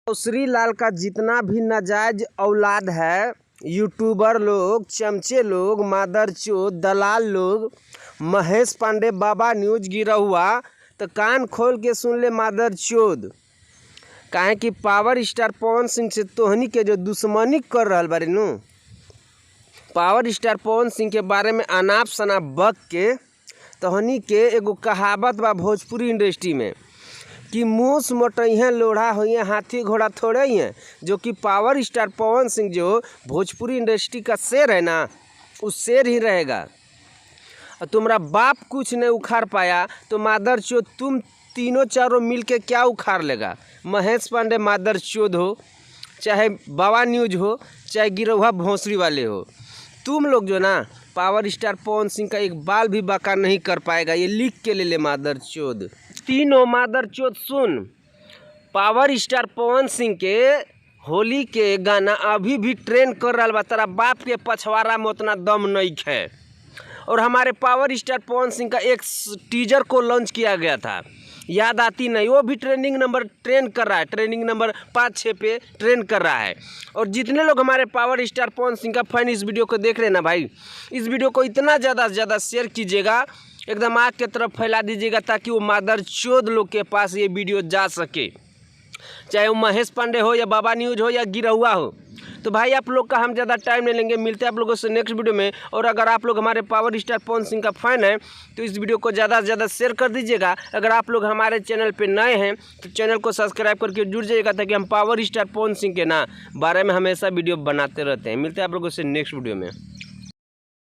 श्री लाल का जितना भी नाजायज औलाद है, यूट्यूबर लोग, चमचे लोग, मादरचोद, दलाल लोग, महेश पांडे बाबा न्यूज गिरा हुआ तो कान खोल के सुन ले मादरचोद। काहे कि पावर स्टार पवन सिंह से तोहनी के जो दुश्मनी कर रहल बारे नु, पावर स्टार पवन सिंह के बारे में अनाप शनाप बक के तोहनी के एगो कहावत बा भोजपुरी इंडस्ट्री में कि मूस मोटइहें लोढ़ा होइए हाथी घोड़ा थोड़े ही हैं। जो कि पावर स्टार पवन सिंह जो भोजपुरी इंडस्ट्री का शेर है ना, उस शेर ही रहेगा। और तुम्हारा बाप कुछ नहीं उखाड़ पाया तो मादरचोद तुम तीनों चारों मिल के क्या उखाड़ लेगा। महेश पांडे मादरचोद हो, चाहे बाबा न्यूज हो, चाहे गिरौहा भोंसरी वाले हो, तुम लोग जो ना पावर स्टार पवन सिंह का एक बाल भी बाका नहीं कर पाएगा। ये लिख के ले मादरचोद। तीनों मादरचोद सुन, पावर स्टार पवन सिंह के होली के गाना अभी भी ट्रेंड कर रहा बा। तेरा बाप के पछवाड़ा में उतना दम नहीं है। और हमारे पावर स्टार पवन सिंह का एक टीजर को लॉन्च किया गया था, याद आती नहीं, वो भी ट्रेंड कर रहा है, ट्रेंडिंग नंबर 5-6 पे ट्रेंड कर रहा है। और जितने लोग हमारे पावर स्टार पवन सिंह का फैन इस वीडियो को देख रहे हैं ना भाई, इस वीडियो को इतना ज़्यादा से ज़्यादा शेयर कीजिएगा, एकदम आग के तरफ फैला दीजिएगा ताकि वो मादरचोद लोग के पास ये वीडियो जा सके, चाहे वो महेश पांडे हो या बाबा न्यूज हो या गिरहुआ हो। तो भाई आप लोग का हम ज़्यादा टाइम नहीं लेंगे, मिलते हैं आप लोगों से नेक्स्ट वीडियो में। और अगर आप लोग हमारे पावर स्टार पवन सिंह का फ़ैन है तो इस वीडियो को ज़्यादा से ज़्यादा शेयर कर दीजिएगा। अगर आप लोग हमारे चैनल पे नए हैं तो चैनल को सब्सक्राइब करके जुड़ जाइएगा ताकि हम पावर स्टार पवन सिंह के बारे में हमेशा वीडियो बनाते रहते हैं। मिलते हैं आप लोगों से नेक्स्ट वीडियो में।